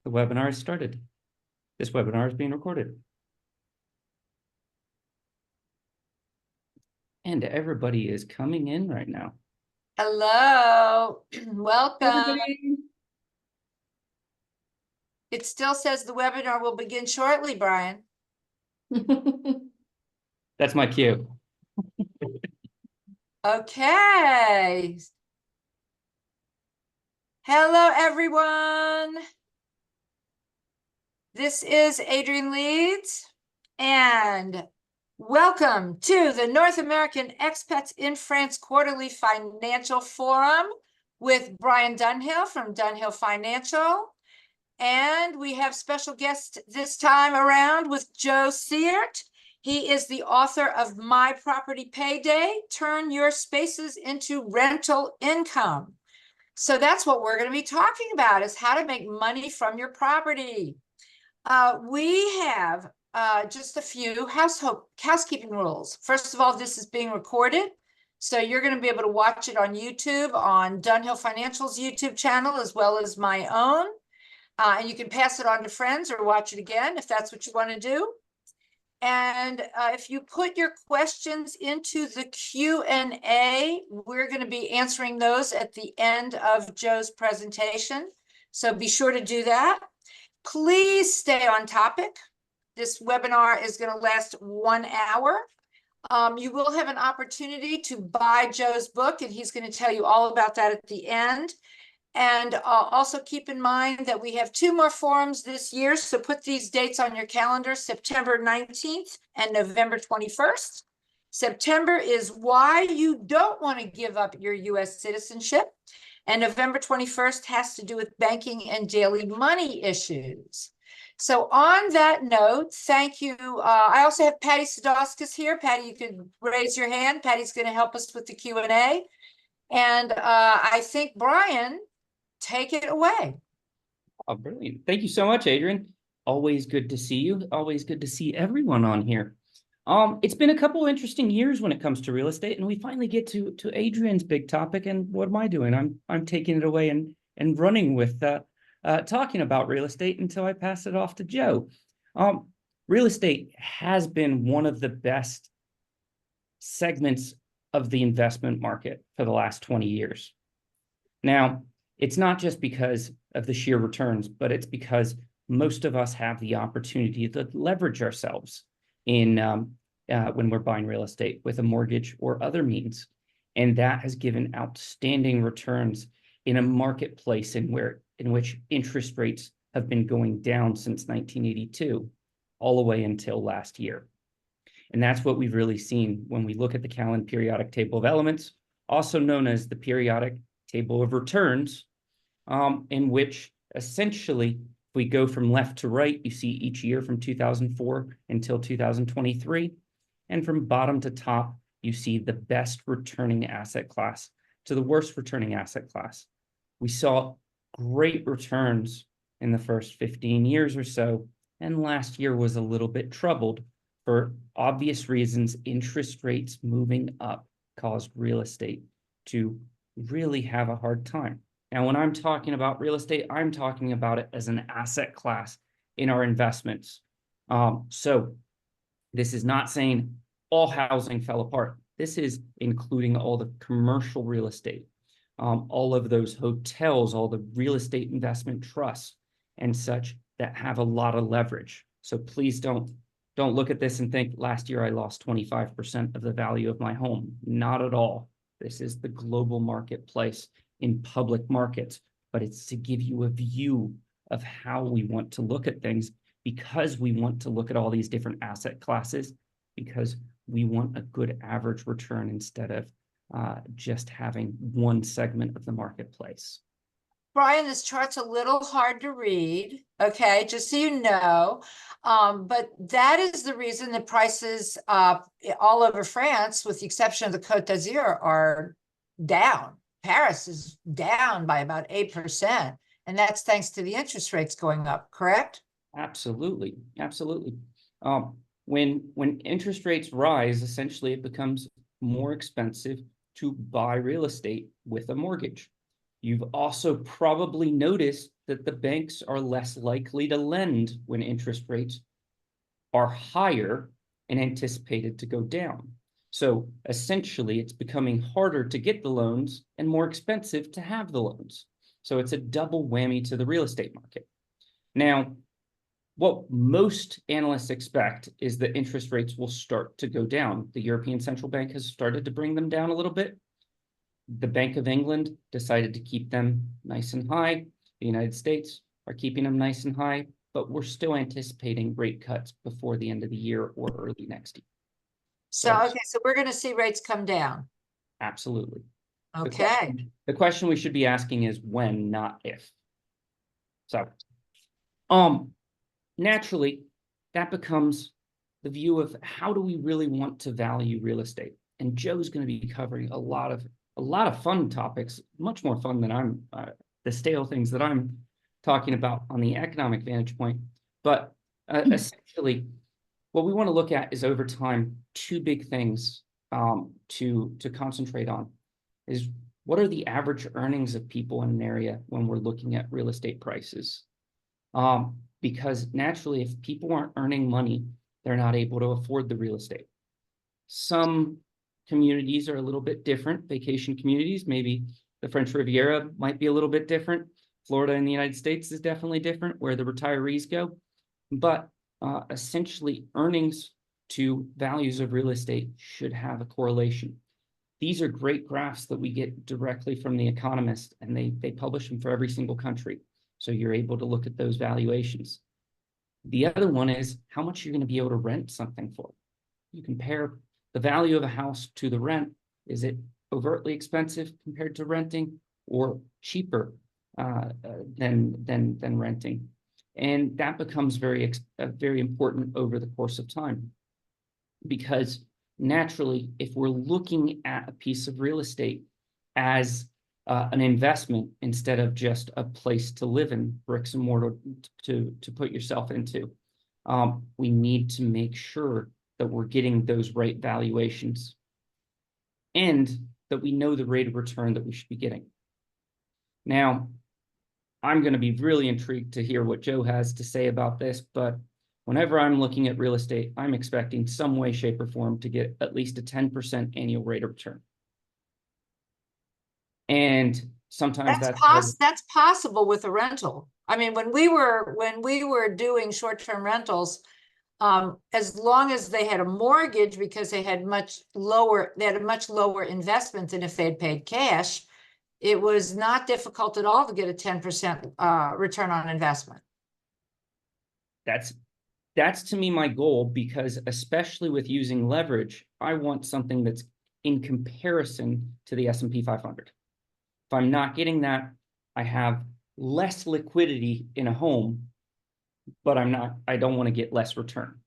The webinar has started. This webinar is being recorded. And everybody is coming in right now. Hello, welcome. Everybody. It still says the webinar will begin shortly, Brian. That's my cue. Okay. Hello, everyone. This is Adrian Leeds, and welcome to the North American Expats in France Quarterly Financial Forum with Brian Dunhill from Dunhill Financial. And we have special guest this time around with Joe Siart. He is the author of My Property Payday, Turn Your Spaces into Rental Income. So that's what we're going to be talking about, is how to make money from your property. We have just a few housekeeping rules. First of all, this is being recorded. So you're going to be able to watch it on YouTube, on Dunhill Financial's YouTube channel, as well as my own. And you can pass it on to friends or watch it again if that's what you want to do. And if you put your questions into the Q&A, we're going to be answering those at the end of Joe's presentation. So be sure to do that. Please stay on topic. This webinar is going to last 1 hour. You will have an opportunity to buy Joe's book, and he's going to tell you all about that at the end. And also keep in mind that we have 2 more forums this year. So put these dates on your calendar, September 19th and November 21st. September is why you don't want to give up your US citizenship. And November 21st has to do with banking and daily money issues. So on that note, thank you. I also have Patty Sadowskis here. Patty, you can raise your hand. Patty's going to help us with the Q&A. And I think Brian, take it away. Oh, brilliant. Thank you so much, Adrian. Always good to see you. Always good to see everyone on here. It's been a couple interesting years when it comes to real estate, and we finally get to Adrian's big topic. And what am I doing? I'm taking it away and running with talking about real estate until I pass it off to Joe. Real estate has been one of the best segments of the investment market for the last 20 years. Now, it's not just because of the sheer returns, but it's because most of us have the opportunity to leverage ourselves in when we're buying real estate with a mortgage or other means. And that has given outstanding returns in a marketplace in which interest rates have been going down since 1982, all the way until last year. And that's what we've really seen when we look at the Callan periodic table of elements, also known as the periodic table of returns, in which essentially, if we go from left to right, you see each year from 2004 until 2023. And from bottom to top, you see the best returning asset class to the worst returning asset class. We saw great returns in the first 15 years or so, and last year was a little bit troubled for obvious reasons. Interest rates moving up caused real estate to really have a hard time. Now, when I'm talking about real estate, I'm talking about it as an asset class in our investments. So this is not saying all housing fell apart. This is including all the commercial real estate, all of those hotels, all the real estate investment trusts and such that have a lot of leverage. So please don't look at this and think last year I lost 25% of the value of my home. Not at all. This is the global marketplace in public markets, but it's to give you a view of how we want to look at things, because we want to look at all these different asset classes, because we want a good average return instead of just having one segment of the marketplace. Brian, this chart's a little hard to read, okay, just so you know. But that is the reason that prices all over France, with the exception of the Côte d'Azur, are down. Paris is down by about 8%, and that's thanks to the interest rates going up, correct? Absolutely, absolutely. When interest rates rise, essentially it becomes more expensive to buy real estate with a mortgage. You've also probably noticed that the banks are less likely to lend when interest rates are higher and anticipated to go down. So essentially, it's becoming harder to get the loans and more expensive to have the loans. So it's a double whammy to the real estate market. Now, what most analysts expect is that interest rates will start to go down. The European Central Bank has started to bring them down a little bit. The Bank of England decided to keep them nice and high. The United States are keeping them nice and high, but we're still anticipating rate cuts before the end of the year or early next year. So, okay, so we're gonna see rates come down. Absolutely. Okay. The question we should be asking is when, not if. So, naturally, that becomes the view of how do we really want to value real estate? And Joe's going to be covering a lot of fun topics, much more fun than I'm the stale things that I'm talking about on the economic vantage point. But essentially, what we want to look at is over time, two big things to concentrate on is what are the average earnings of people in an area when we're looking at real estate prices? Because naturally, if people aren't earning money, they're not able to afford the real estate. Some communities are a little bit different. Vacation communities, maybe the French Riviera might be a little bit different. Florida in the United States is definitely different, where the retirees go. But essentially, earnings to values of real estate should have a correlation. These are great graphs that we get directly from The Economist, and they publish them for every single country. So you're able to look at those valuations. The other one is how much you're going to be able to rent something for. You compare the value of a house to the rent. Is it overtly expensive compared to renting or cheaper than renting? And that becomes very important over the course of time. Because naturally, if we're looking at a piece of real estate as an investment instead of just a place to live in, bricks and mortar to put yourself into, we need to make sure that we're getting those right valuations and that we know the rate of return that we should be getting. Now, I'm going to be really intrigued to hear what Joe has to say about this, but whenever I'm looking at real estate, I'm expecting some way, shape, or form to get at least a 10% annual rate of return. And sometimes that's possible with a rental. I mean, when we were doing short-term rentals, as long as they had a mortgage because they had a much lower investment than if they'd paid cash, it was not difficult at all to get a 10% return on investment. That's to me my goal, because especially with using leverage, I want something that's in comparison to the S&P 500. If I'm not getting that, I have less liquidity in a home, but I don't want to get less return.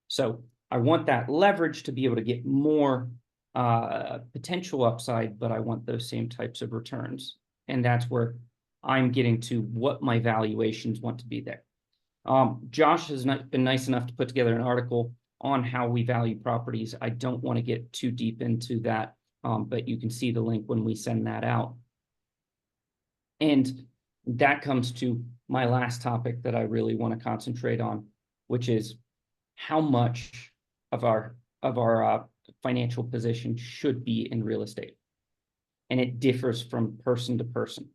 So I want that leverage to be able to get more potential upside, but I want those same types of returns. And that's where I'm getting to what my valuations want to be there. Josh has been nice enough to put together an article on how we value properties. I don't want to get too deep into that, but you can see the link when we send that out. And that comes to my last topic that I really want to concentrate on, which is how much of our financial position should be in real estate. And it differs from person to person.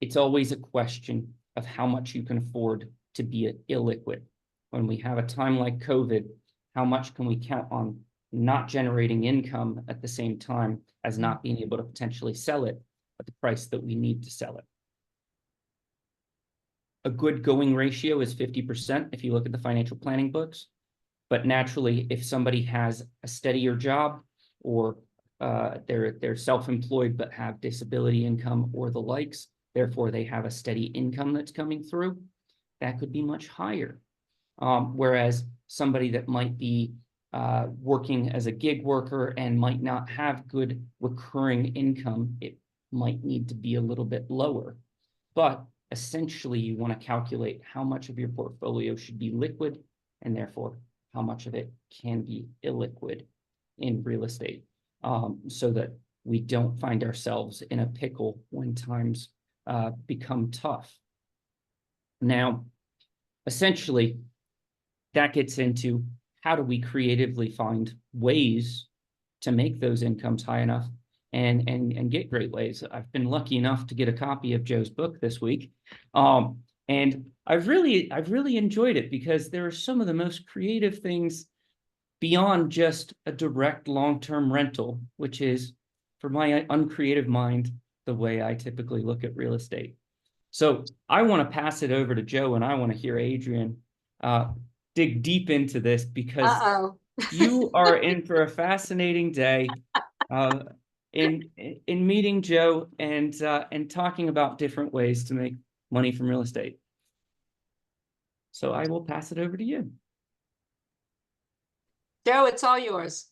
It's always a question of how much you can afford to be illiquid. When we have a time like COVID, how much can we count on not generating income at the same time as not being able to potentially sell it at the price that we need to sell it? A good going ratio is 50% if you look at the financial planning books. But naturally, if somebody has a steadier job, or they're self-employed but have disability income or the likes, therefore they have a steady income that's coming through, that could be much higher. Whereas somebody that might be working as a gig worker and might not have good recurring income, it might need to be a little bit lower. But essentially, you want to calculate how much of your portfolio should be liquid, and therefore how much of it can be illiquid in real estate, so that we don't find ourselves in a pickle when times become tough. Now, essentially, that gets into how do we creatively find ways to make those incomes high enough and get great ways. I've been lucky enough to get a copy of Joe's book this week. And I've really enjoyed it because there are some of the most creative things beyond just a direct long-term rental, which is, for my uncreative mind, the way I typically look at real estate. So I want to pass it over to Joe, and I want to hear Adrian dig deep into this because you are in for a fascinating day in meeting Joe and talking about different ways to make money from real estate. So I will pass it over to you. Joe, it's all yours.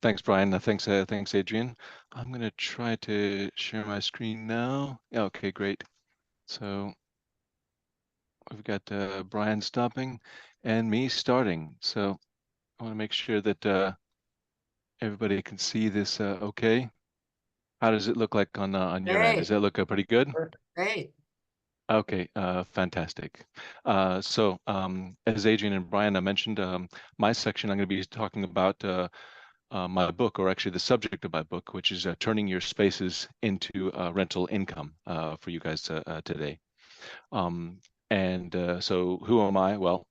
Thanks, Brian. Thanks, Adrian. I'm going to try to share my screen now. Okay, great. So we've got Brian stopping and me starting. So I want to make sure that everybody can see this okay. How does it look like on your end? Does that look pretty good? Great. Okay, fantastic. So as Adrian and Brian mentioned, my section, I'm going to be talking about my book, or actually the subject of my book, which is turning your spaces into rental income for you guys today. So who am I? Well,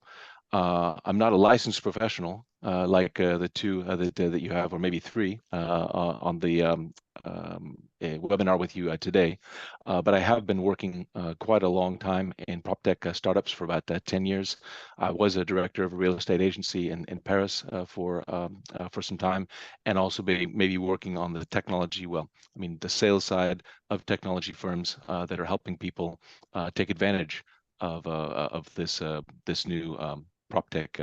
I'm not a licensed professional like the two that you have, or maybe three on the webinar with you today. But I have been working quite a long time in prop tech startups for about 10 years. I was a director of a real estate agency in Paris for some time, and also maybe working on the technology, the sales side of technology firms that are helping people take advantage of this new prop tech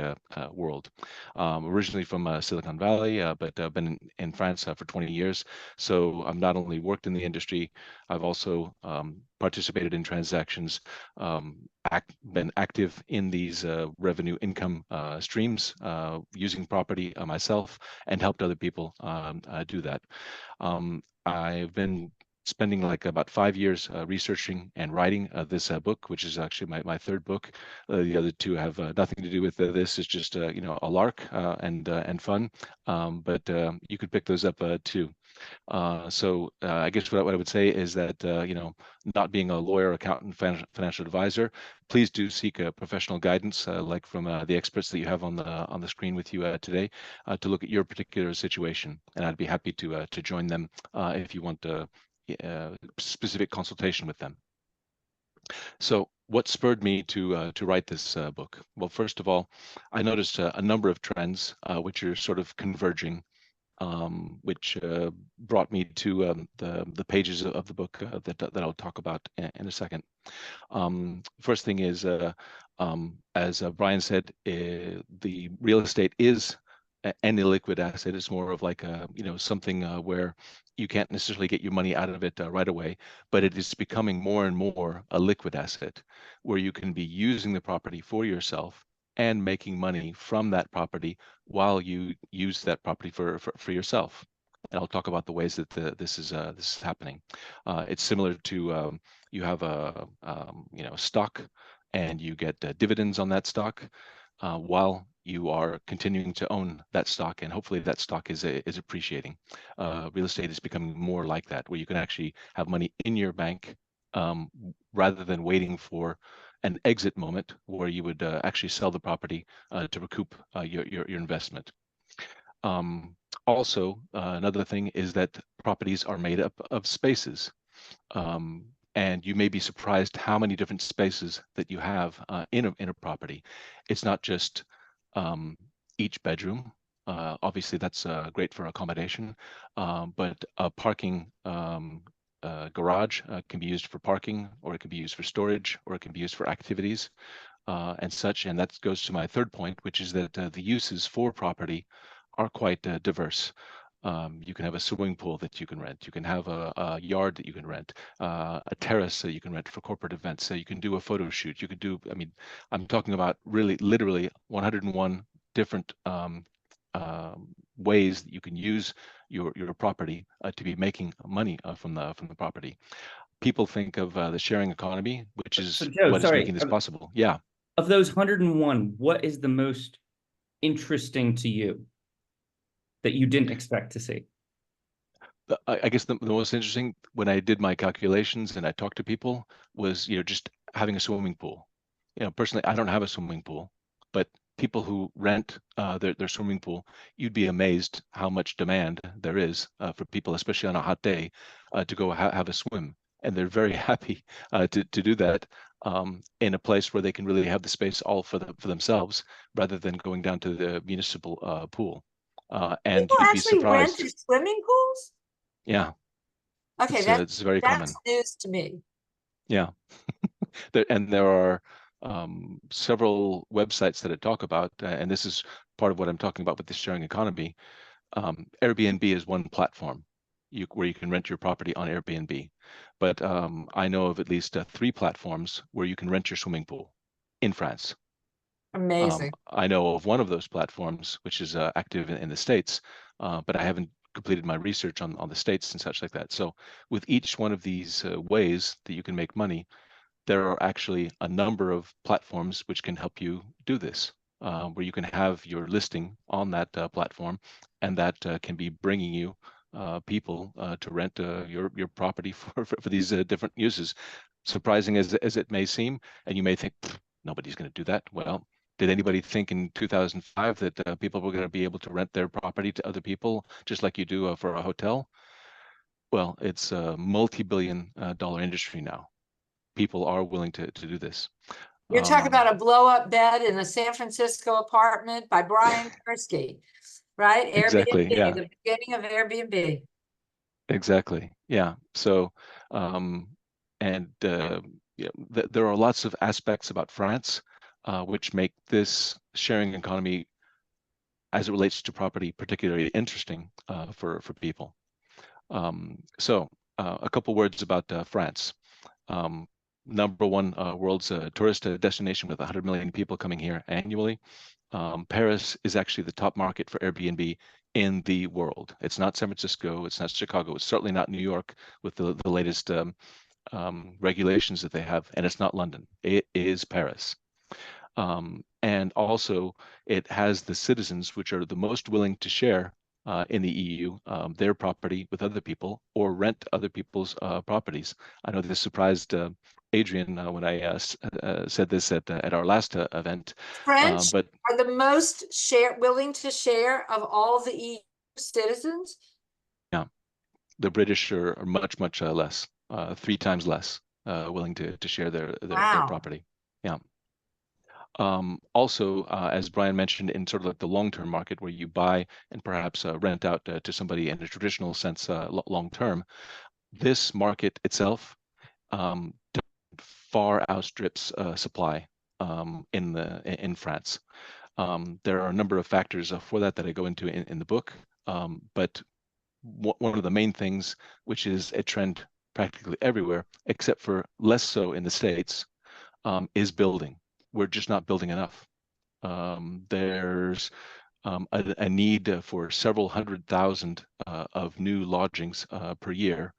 world. Originally from Silicon Valley, but been in France for 20 years. So I've not only worked in the industry, I've also participated in transactions, been active in these revenue income streams, using property myself, and helped other people do that. I've been spending like about 5 years researching and writing this book, which is actually my third book. The other two have nothing to do with this. It's just a lark and fun. But you could pick those up too. So I guess what I would say is that not being a lawyer, accountant, financial advisor, please do seek a professional guidance, like from the experts that you have on the screen with you today, to look at your particular situation. And I'd be happy to join them if you want specific consultation with them. So what spurred me to write this book? Well, first of all, I noticed a number of trends which are sort of converging, which brought me to the pages of the book that I'll talk about in a second. First thing is, as Brian said, the real estate is an illiquid asset. It's more of like something where you can't necessarily get your money out of it right away, but it is becoming more and more a liquid asset where you can be using the property for yourself and making money from that property while you use that property for yourself. And I'll talk about the ways that this is happening. It's similar to you have a stock, and you get dividends on that stock while you are continuing to own that stock, and hopefully that stock is appreciating. Real estate is becoming more like that, where you can actually have money in your bank rather than waiting for an exit moment where you would actually sell the property to recoup your investment. Also, another thing is that properties are made up of spaces. And you may be surprised how many different spaces that you have in a property. It's not just each bedroom. Obviously, that's great for accommodation, but a parking garage can be used for parking, or it can be used for storage, or it can be used for activities and such. And that goes to my third point, which is that the uses for property are quite diverse. You can have a swimming pool that you can rent. You can have a yard that you can rent, a terrace that you can rent for corporate events. So you can do a photo shoot. You could do, I'm talking about really literally 101 different ways that you can use your property to be making money from the property. people think of the sharing economy, which So is Joe, what is sorry, making this possible. Yeah. of those 101, what is the most interesting to you that you didn't expect to see? I guess the most interesting when I did my calculations and I talked to people was, just having a swimming pool. Personally, I don't have a swimming pool, but people who rent their swimming pool, you'd be amazed how much demand there is for people, especially on a hot day, to go have a swim. And they're very happy to do that in a place where they can really have the space all for themselves, rather than going down to the municipal pool. And People you'd be actually rent surprised. swimming pools? Yeah. Okay, It's very that's common. news to me. Yeah. There are several websites that I talk about, and this is part of what I'm talking about with the sharing economy. Airbnb is one platform where you can rent your property on Airbnb. But I know of at least 3 platforms where you can rent your swimming pool in France. Amazing. I know of one of those platforms, which is active in the States, but I haven't completed my research on the States and such like that. So with each one of these ways that you can make money, there are actually a number of platforms which can help you do this, where you can have your listing on that platform, and that can be bringing you people to rent your property for these different uses. Surprising as it may seem, and you may think nobody's going to do that. Well, did anybody think in 2005 that people were going to be able to rent their property to other people just like you do for a hotel? Well, it's a multi-billion dollar industry now. People are willing to do this. You're talking about a blow-up bed in a San Francisco apartment by Brian Kursky, right? Exactly. Airbnb, Yeah. the beginning of Airbnb. Exactly. Yeah. So, um, and there are lots of aspects about France which make this sharing economy, as it relates to property, particularly interesting for people. So, a couple words about France. Um, number one world's tourist destination with 100 million people coming here annually. Paris is actually the top market for Airbnb in the world. It's not San Francisco, it's not Chicago, it's certainly not New York with the latest regulations that they have, and it's not London. It is Paris. And also, it has the citizens which are the most willing to share in the EU their property with other people or rent other people's properties. I know this surprised Adrian when I said this at our last event, French but are the most willing to share of all the EU citizens. yeah, the British are much less, 3 times less willing to share their Wow. property. Yeah. Also, as Brian mentioned, in sort of like the long-term market where you buy and perhaps rent out to somebody in a traditional sense long-term, this market itself um, far outstrips supply in France. There are a number of factors for that I go into in the book, but one of the main things, which is a trend practically everywhere, except for less so in the States, is building. We're just not building enough. There's a need for several 100,000 of new lodgings per year,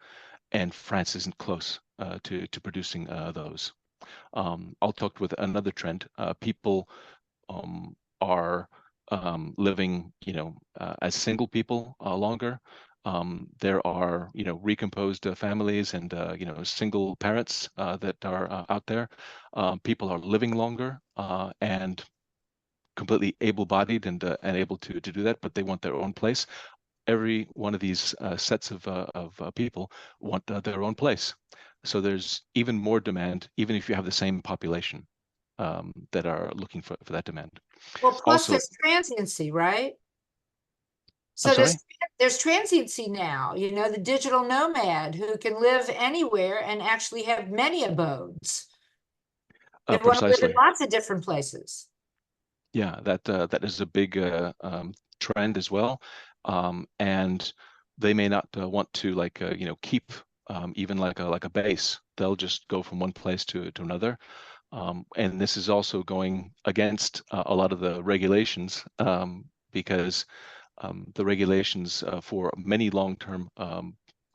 and France isn't close to producing those. I'll talk with another trend. People are living, as single people longer. There are, recomposed families and, single parents that are out there. People are living longer and completely able-bodied and able to do that, but they want their own place. Every one of these sets of people want their own place. So there's even more demand, even if you have the same population that are looking for that demand. Well, plus Also, there's transiency, right? I'm So sorry? there's transiency now, the digital nomad who can live anywhere and actually have many abodes. They want to live in Precisely. lots of different places. Yeah, that is a big trend as well. And they may not want to keep even like a base. They'll just go from one place to another. And this is also going against a lot of the regulations because the regulations for many long-term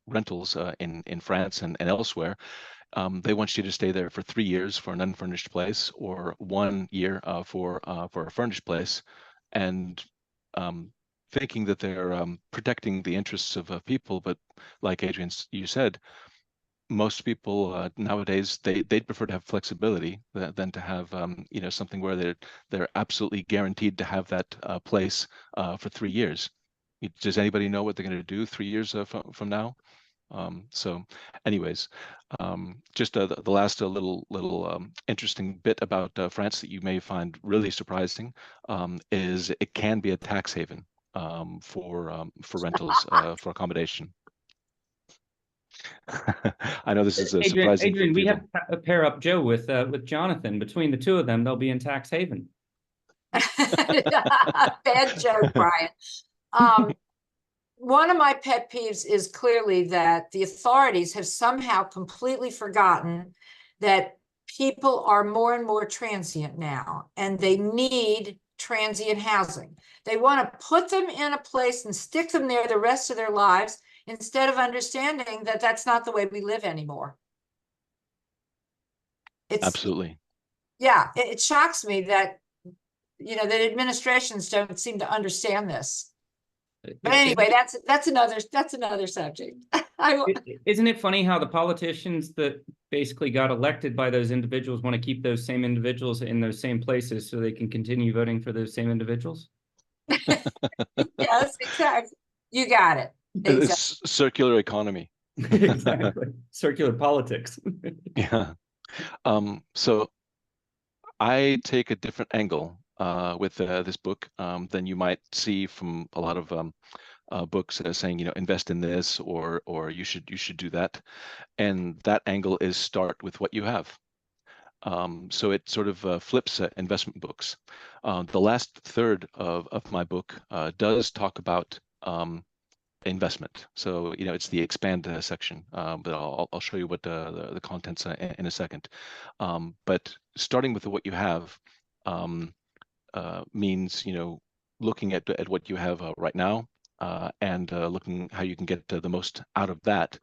rentals in France and elsewhere. They want you to stay there for 3 years for an unfurnished place, or 1 year for a furnished place, and thinking that they're protecting the interests of people. But like Adrian, you said, most people nowadays they'd prefer to have flexibility than to have something where they're absolutely guaranteed to have that place for 3 years. Does anybody know what they're going to do 3 years from now? So anyways, just the last little interesting bit about France that you may find really surprising is it can be a tax haven for rentals for accommodation. I know this is surprising for Adrian, we people. have to pair up Joe with Jonathan. Between the two of them, they'll be in tax haven. Bad joke, Brian. One of my pet peeves is clearly that the authorities have somehow completely forgotten that people are more and more transient now, and they need transient housing. They want to put them in a place and stick them there the rest of their lives, instead of understanding that that's not the way we live anymore. Absolutely. Yeah, it shocks me that, that administrations don't seem to understand this. But anyway, that's another subject. Isn't it funny how the politicians that basically got elected by those individuals want to keep those same individuals in those same places so they can continue voting for those same individuals? Yes, exactly. You got it. Exactly. It's circular economy. Exactly. Circular politics. Yeah. So I take a different angle with this book than you might see from a lot of books saying, invest in this or you should do that. And that angle is start with what you have. So it sort of flips investment books. The last third of my book does talk about investment. So, it's the expand section, but I'll show you what the contents in a second. But starting with what you have means, looking at what you have right now and looking how you can get the most out of that,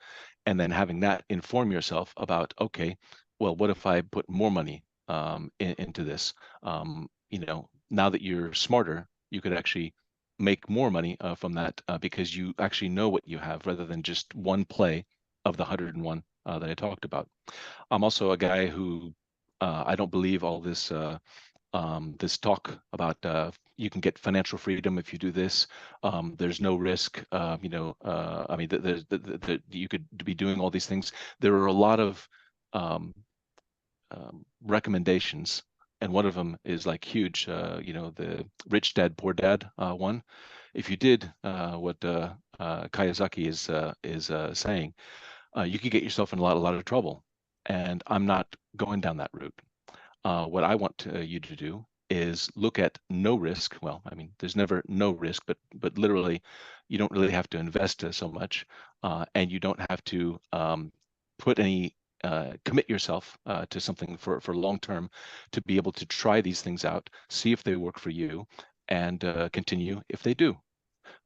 and then having that inform yourself about, okay, well, what if I put more money into this? Now that you're smarter, you could actually make more money from that because you actually know what you have rather than just one play of the 101 that I talked about. I'm also a guy who I don't believe all this this talk about you can get financial freedom if you do this. There's no risk. I mean, you could be doing all these things. There are a lot of recommendations, and one of them is like huge. The rich dad, poor dad one. If you did what Kiyosaki is saying, you could get yourself in a lot of trouble. And I'm not going down that route. What I want you to do is look at no risk. Well, I mean, there's never no risk, but literally, you don't really have to invest so much, and you don't have to put any commit yourself to something for long term to be able to try these things out, see if they work for you, and continue if they do.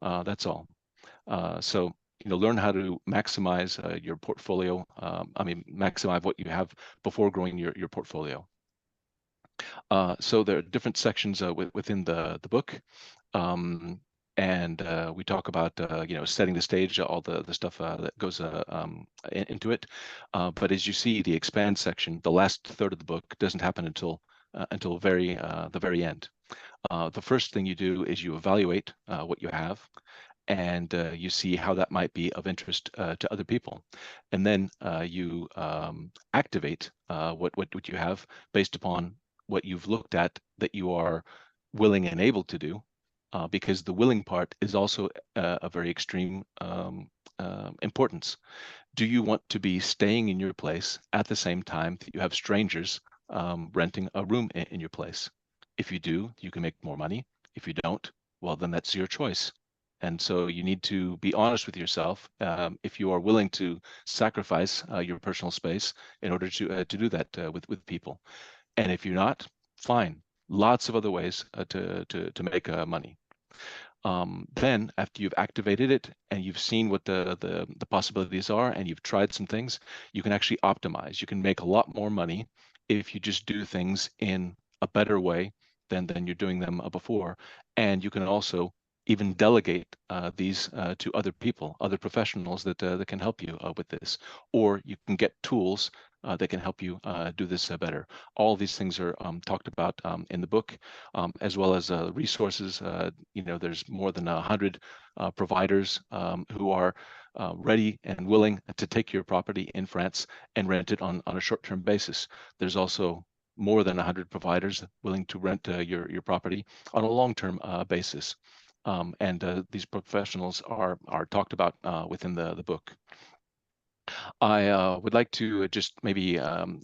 That's all. So learn how to maximize your portfolio. Maximize what you have before growing your portfolio. So there are different sections within the book. And we talk about setting the stage, all the stuff that goes into it. But as you see, the expand section, the last third of the book, doesn't happen until the very end. The first thing you do is you evaluate what you have, and you see how that might be of interest to other people, and then you activate what you have based upon what you've looked at that you are willing and able to do, because the willing part is also a very extreme importance. Do you want to be staying in your place at the same time that you have strangers renting a room in your place? If you do, you can make more money. If you don't, well, then that's your choice. And so you need to be honest with yourself if you are willing to sacrifice your personal space in order to do that with people. And if you're not, fine. Lots of other ways to make money. Then after you've activated it and you've seen what the possibilities are and you've tried some things, you can actually optimize. You can make a lot more money if you just do things in a better way than you're doing them before. And you can also even delegate these to other people, other professionals that can help you with this. Or you can get tools that can help you do this better. All these things are talked about in the book, as well as resources. There's more than 100 providers who are ready and willing to take your property in France and rent it on a short-term basis. There's also more than 100 providers willing to rent your property on a long-term basis. And these professionals are talked about within the book. I would like to just maybe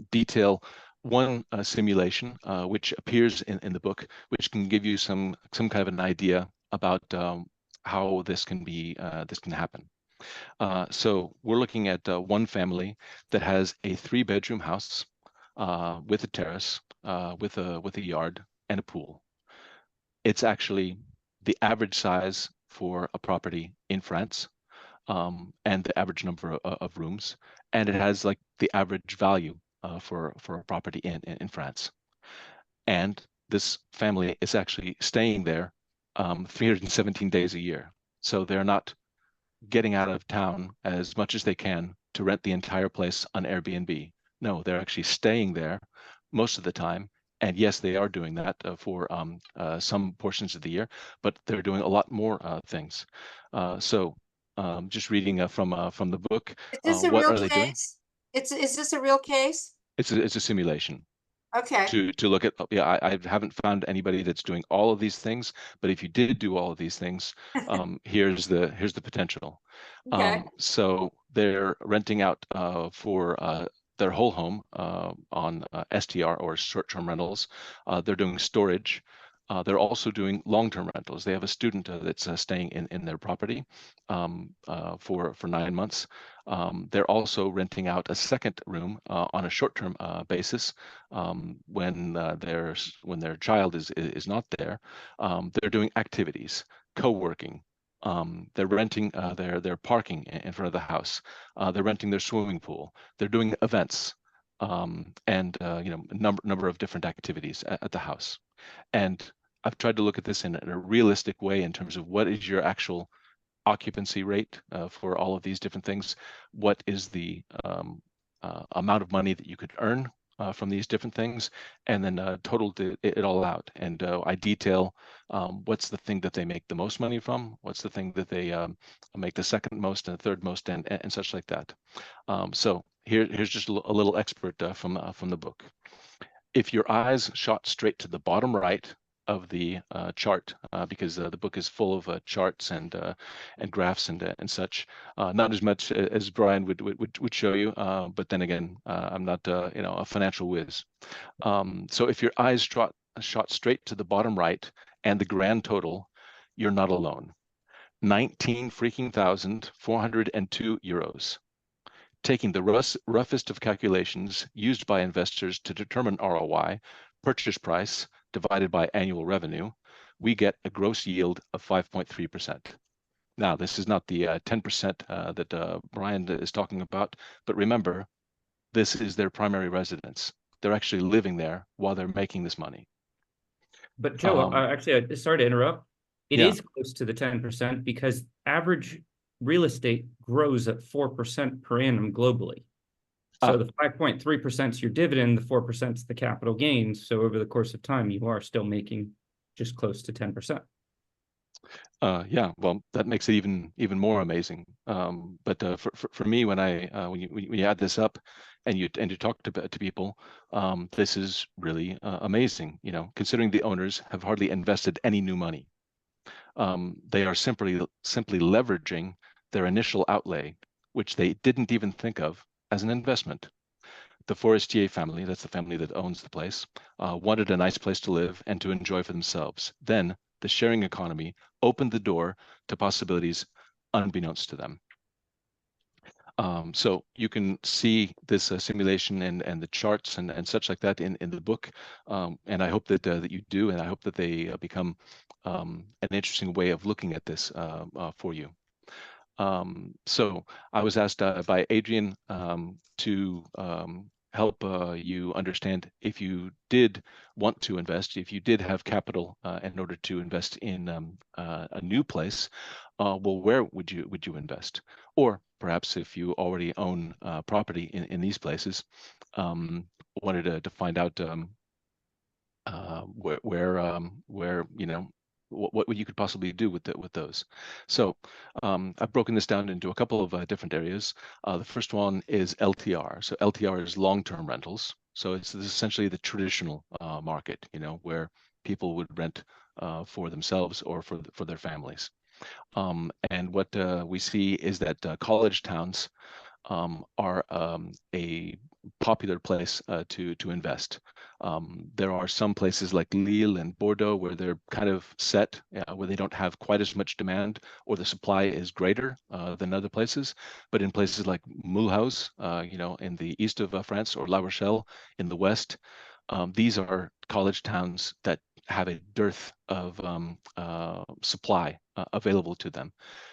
detail one simulation which appears in the book, which can give you some kind of an idea about how this can happen. So we're looking at one family that has a 3-bedroom house with a terrace, with a yard and a pool. It's actually the average size for a property in France, and the average number of rooms, and it has like the average value for a property in France. And this family is actually staying there 317 days a year. So they're not getting out of town as much as they can to rent the entire place on Airbnb. No, they're actually staying there most of the time. And yes, they are doing that for some portions of the year, but they're doing a lot more things. So just reading from the book, Is this a what real are they doing? case? Is this a real case? It's a simulation Okay, to look at. Yeah, I haven't found anybody that's doing all of these things, but if you did do all of these things, here's the potential. okay. So they're renting out for their whole home on STR or short-term rentals. They're doing storage. They're also doing long-term rentals. They have a student that's staying in their property for 9 months. They're also renting out a second room on a short-term basis when their child is not there. They're doing activities, co-working. They're renting their parking in front of the house. They're renting their swimming pool. They're doing events, and a number of different activities at the house. And I've tried to look at this in a realistic way in terms of what is your actual occupancy rate for all of these different things. What is the amount of money that you could earn from these different things, and then total it all out. And I detail what's the thing that they make the most money from, what's the thing that they make the second most and the third most, and such like that. So here's just a little expert from the book. If your eyes shot straight to the bottom right of the chart, because the book is full of charts and graphs and such, not as much as Brian would show you, but then again, I'm not a financial whiz. So if your eyes shot straight to the bottom right and the grand total, you're not alone. 19,402 euros. Taking the roughest of calculations used by investors to determine ROI, purchase price divided by annual revenue, we get a gross yield of 5.3%. Now, this is not the 10% that Brian is talking about, but remember, this is their primary residence. They're actually living there while they're making this money. But Joe, actually, sorry to interrupt. It Yeah. is close to the 10% because average real estate grows at 4% per annum globally. So the 5.3% is your dividend, the 4% is the capital gains. So over the course of time, you are still making just close to 10%. Yeah, well, that makes it even more amazing. But for me, when you add this up, and you talk to people, this is really amazing. Considering the owners have hardly invested any new money, they are simply leveraging their initial outlay, which they didn't even think of as an investment. The Forestier family, that's the family that owns the place, wanted a nice place to live and to enjoy for themselves. Then the sharing economy opened the door to possibilities unbeknownst to them. So you can see this simulation and the charts and such like that in the book, and I hope that you do, and I hope that they become an interesting way of looking at this for you. So I was asked by Adrian to help you understand, if you did want to invest, if you did have capital in order to invest in a new place, well, where would you invest? Or perhaps if you already own property in these places, wanted to find out where what you could possibly do with those. So I've broken this down into a couple of different areas. The first one is LTR. So LTR is long-term rentals. So this is essentially the traditional market, where people would rent for themselves or for their families. And what we see is that college towns are a popular place to invest. There are some places like Lille and Bordeaux where they're kind of set, where they don't have quite as much demand, or the supply is greater than other places. But in places like Mulhouse, in the east of France, or La Rochelle in the west, these are college towns that have a dearth of supply available to them.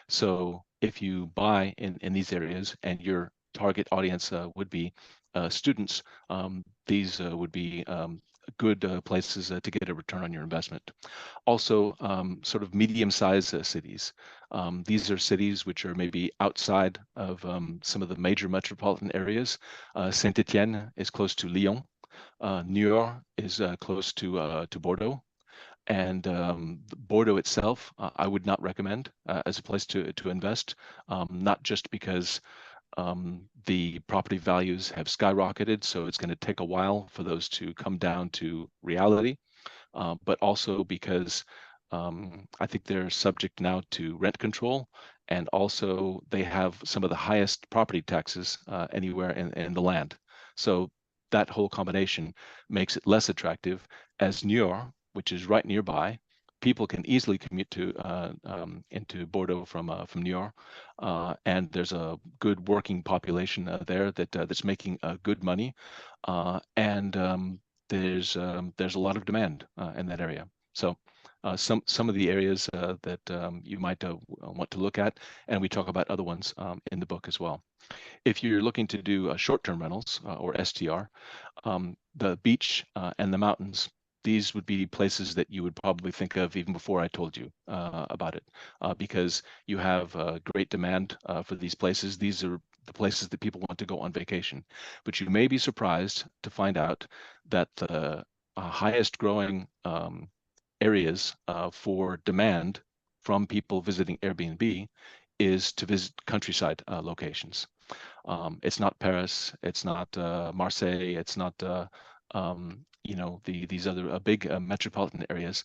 So if you buy in these areas, and your target audience would be students, these would be good places to get a return on your investment. Also, sort of medium-sized cities. These are cities which are maybe outside of some of the major metropolitan areas. Saint-Étienne is close to Lyon. Niort is close to Bordeaux. And Bordeaux itself, I would not recommend as a place to invest, not just because the property values have skyrocketed, so it's going to take a while for those to come down to reality, but also because I think they're subject now to rent control, and also they have some of the highest property taxes anywhere in the land. So that whole combination makes it less attractive, as Niort, which is right nearby, people can easily commute to into Bordeaux from Niort, and there's a good working population there that's making good money, and there's a lot of demand in that area. So some of the areas that you might want to look at, and we talk about other ones in the book as well. If you're looking to do short-term rentals or STR, the beach and the mountains, these would be places that you would probably think of even before I told you about it, because you have great demand for these places. These are the places that people want to go on vacation. But you may be surprised to find out that the highest growing areas for demand from people visiting Airbnb is to visit countryside locations. It's not Paris, it's not Marseille, it's not these other big metropolitan areas.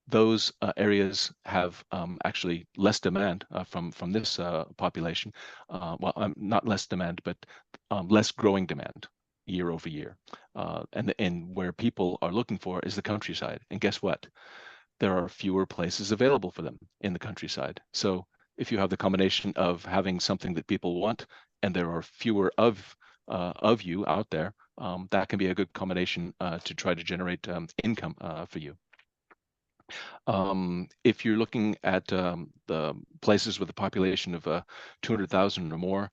Those areas have actually less demand from this population. Well, not less demand, but less growing demand year over year. And where people are looking for is the countryside. And guess what? There are fewer places available for them in the countryside. So if you have the combination of having something that people want, and there are fewer of you out there, that can be a good combination to try to generate income for you. If you're looking at the places with a population of 200,000 or more,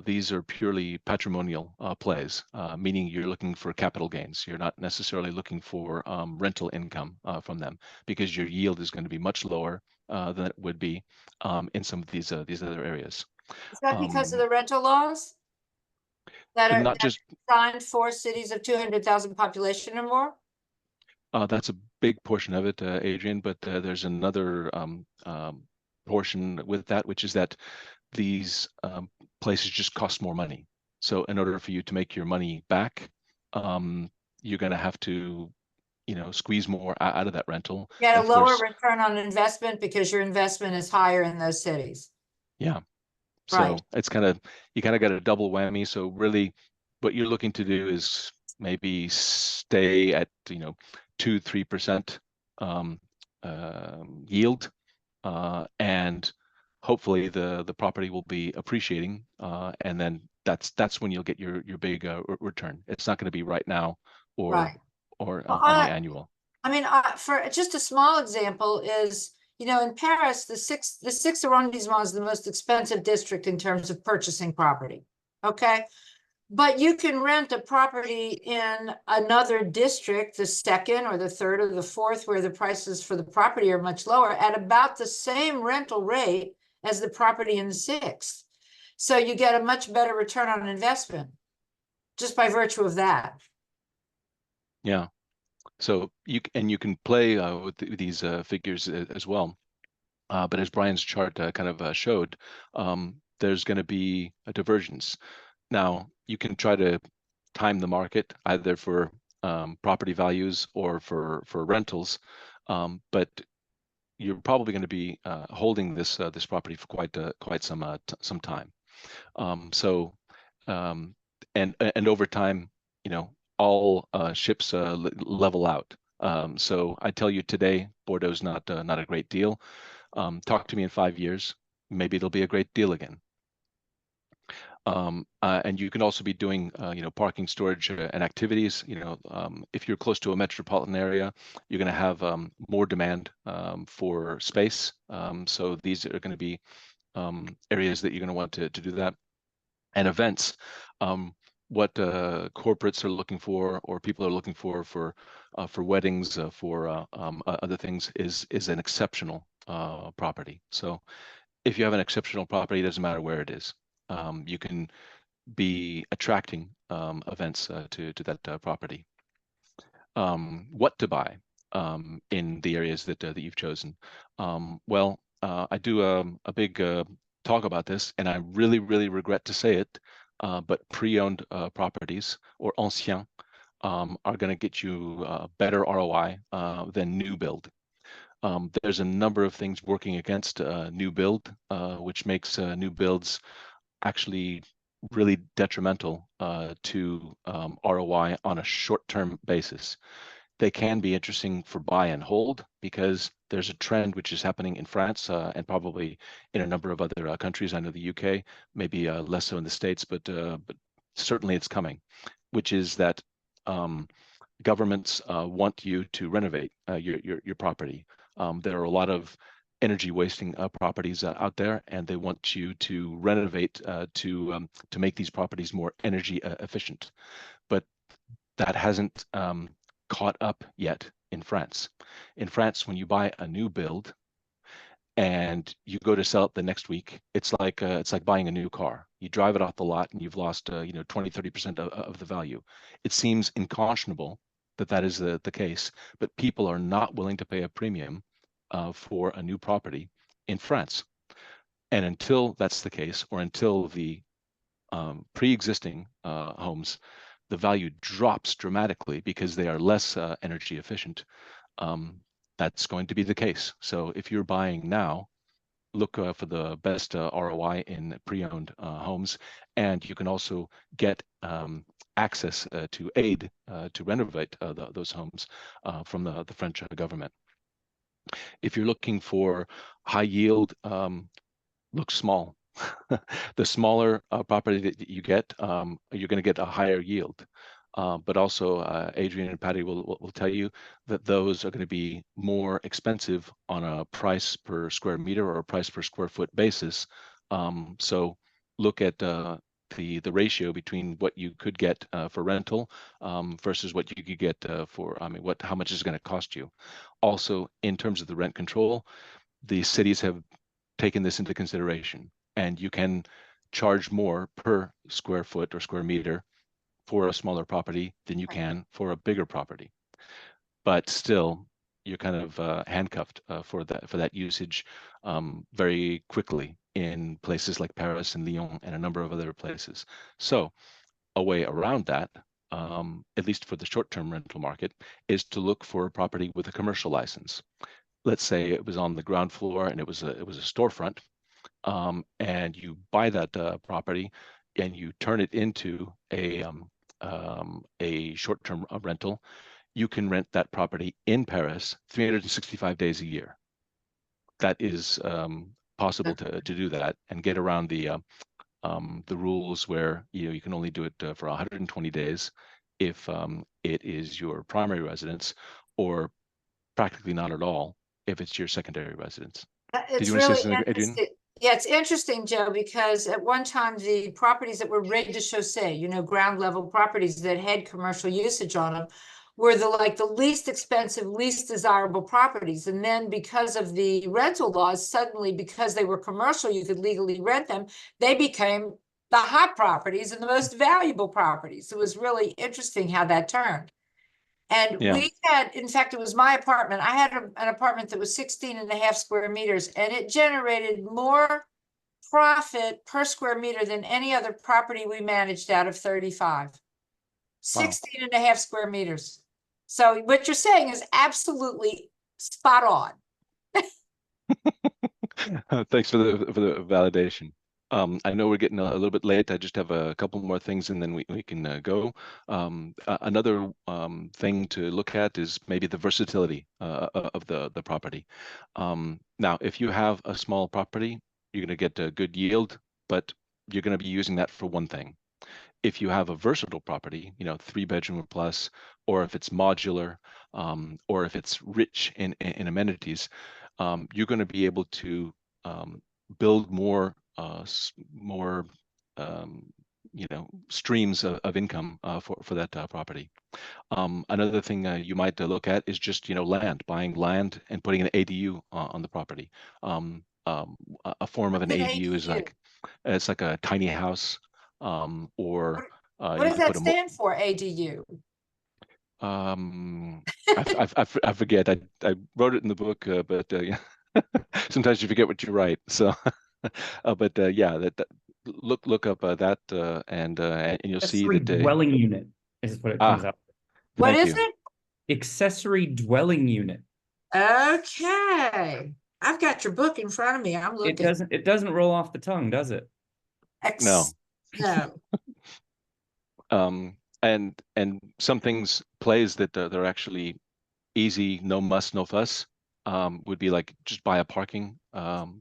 these are purely patrimonial plays, meaning you're looking for capital gains. You're not necessarily looking for rental income from them, because your yield is going to be much lower than it would be in some of these other areas. Is that because of the rental laws that are Not just designed for cities of 200,000 population or more? That's a big portion of it, Adrian, but there's another portion with that, which is that these places just cost more money. So in order for you to make your money back, you're going to have to, squeeze more out of that rental. Get a Of lower course, return on investment because your investment is higher in those cities. yeah. Right. So it's you kind of got a double whammy. So really, what you're looking to do is maybe stay at 2-3% yield, and hopefully the property will be appreciating, and then that's when you'll get your big return. It's not going to be right now Right. or Well, on the annual. I mean, for just a small example is, in Paris, the sixth arrondissement is the most expensive district in terms of purchasing property. Okay. But you can rent a property in another district, the second or the third or the fourth, where the prices for the property are much lower, at about the same rental rate as the property in the sixth. So you get a much better return on investment just by virtue of that. Yeah. So you can play with these figures as well. But as Brian's chart kind of showed, there's going to be a divergence. Now, you can try to time the market either for property values or for rentals, but you're probably going to be holding this property for quite some time. And over time, all ships level out. So I tell you today, Bordeaux's not a great deal. Talk to me in 5 years, maybe it'll be a great deal again. And you can also be doing, parking, storage, and activities. If you're close to a metropolitan area, you're going to have more demand for space. So these are going to be areas that you're going to want to do that. And events, what corporates are looking for, or people are looking for weddings, for other things, is an exceptional property. So if you have an exceptional property, it doesn't matter where it is. You can be attracting events to that property. What to buy in the areas that you've chosen? Well, I do a big talk about this, and I really, really regret to say it, but pre-owned properties, or anciens, are going to get you better ROI than new build. There's a number of things working against new build, which makes new builds actually really detrimental to ROI on a short-term basis. They can be interesting for buy and hold because there's a trend which is happening in France and probably in a number of other countries. I know the UK, maybe less so in the States, but certainly it's coming, which is that governments want you to renovate your property. There are a lot of energy wasting properties out there, and they want you to renovate to make these properties more energy efficient. But that hasn't caught up yet in France. In France, when you buy a new build and you go to sell it the next week, it's like buying a new car. You drive it off the lot and you've lost 20-30% of the value. It seems unconscionable that is the case, but people are not willing to pay a premium for a new property in France. And until that's the case, or until the pre-existing homes, the value drops dramatically because they are less energy efficient, that's going to be the case. So if you're buying now, look for the best ROI in pre-owned homes, and you can also get access to aid to renovate those homes from the French government. If you're looking for high yield, look small. The smaller property that you get, you're going to get a higher yield. But also, Adrian and Patty will tell you that those are going to be more expensive on a price per square meter or a price per square foot basis. So look at the ratio between what you could get for rental versus what you could get how much is it going to cost you. Also, in terms of the rent control, the cities have taken this into consideration, and you can charge more per square foot or square meter for a smaller property than you can for a bigger property. But still, you're kind of handcuffed for that usage very quickly in places like Paris and Lyon and a number of other places. So a way around that, at least for the short-term rental market, is to look for a property with a commercial license. Let's say it was on the ground floor and it was a storefront, and you buy that property and you turn it into a short-term rental. You can rent that property in Paris 365 days a year. That is possible to do that and get around the rules where you can only do it for 120 days if it is your primary residence, or practically not at all if it's your secondary residence. Did It's you want to say really something, Adrian? interesting. Yeah, it's interesting, Joe, because at one time the properties that were rez-de-chaussée, ground level properties that had commercial usage on them, were the least expensive, least desirable properties. And then because of the rental laws, suddenly because they were commercial, you could legally rent them, they became the hot properties and the most valuable properties. It was really interesting how that turned. And Yeah. we had, in fact, it was my apartment. I had an apartment that was 16.5 square meters, and it generated more profit per square meter than any other property we managed out of 35. 16.5 square meters. So what you're saying is absolutely spot on. Thanks for the validation. I know we're getting a little bit late. I just have a couple more things and then we can go. Another thing to look at is maybe the versatility of the property. Now, if you have a small property, you're going to get a good yield, but you're going to be using that for one thing. If you have a versatile property, 3 bedroom or plus, or if it's modular, or if it's rich in amenities, you're going to be able to build more streams of income for that property. Another thing you might look at is just buying land and putting an ADU on the property. A form of an What's an ADU is ADU? it's like a tiny house, or What you does could that put stand for, ADU? I forget. I wrote it in the book, but yeah. Sometimes you forget what you write. So, but yeah, that look up that and you'll see Accessory that. dwelling unit is what it comes Ah, out. What thank is you. it? Accessory dwelling unit. Okay. I've got your book in front of me. I'm It looking. doesn't roll off the tongue, does it? No. No. And some things plays that they're actually easy, no muss, no fuss, would be like just buy a parking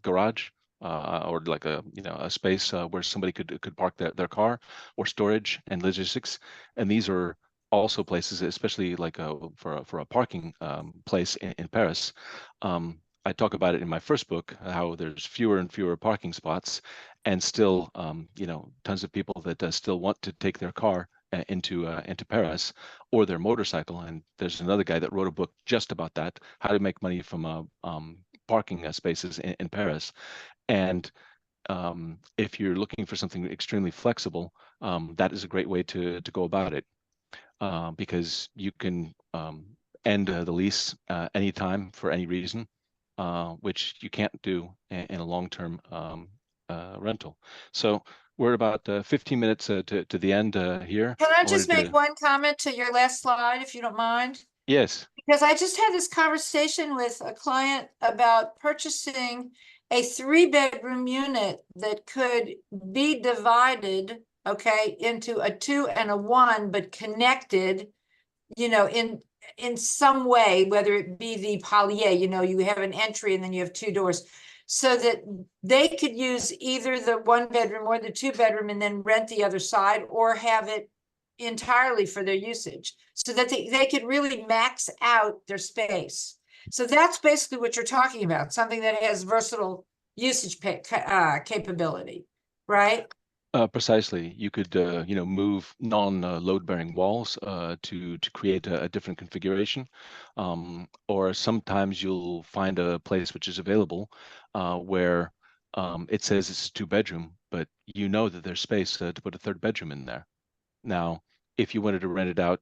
garage, or like a space where somebody could park their car, or storage and logistics. And these are also places, especially like for a parking place in Paris. I talk about it in my first book, how there's fewer and fewer parking spots, and still tons of people that still want to take their car into Paris, or their motorcycle. And there's another guy that wrote a book just about that, how to make money from parking spaces in Paris. And if you're looking for something extremely flexible, that is a great way to go about it, because you can end the lease anytime for any reason, which you can't do in a long-term rental. So we're about 15 minutes to the end here. Can I I just wanted make to, one comment to your last slide, if you don't mind? yes. Because I just had this conversation with a client about purchasing a 3-bedroom unit that could be divided, okay, into a 2 and a 1, but connected, in some way, whether it be the palier, you have an entry and then you have 2 doors, so that they could use either the 1-bedroom or the 2-bedroom and then rent the other side, or have it entirely for their usage, so that they could really max out their space. So that's basically what you're talking about, something that has versatile usage capability, right? Precisely. You could, move non-load-bearing walls to create a different configuration, or sometimes you'll find a place which is available where it says it's a 2-bedroom, but you know that there's space to put a 3rd bedroom in there. Now, if you wanted to rent it out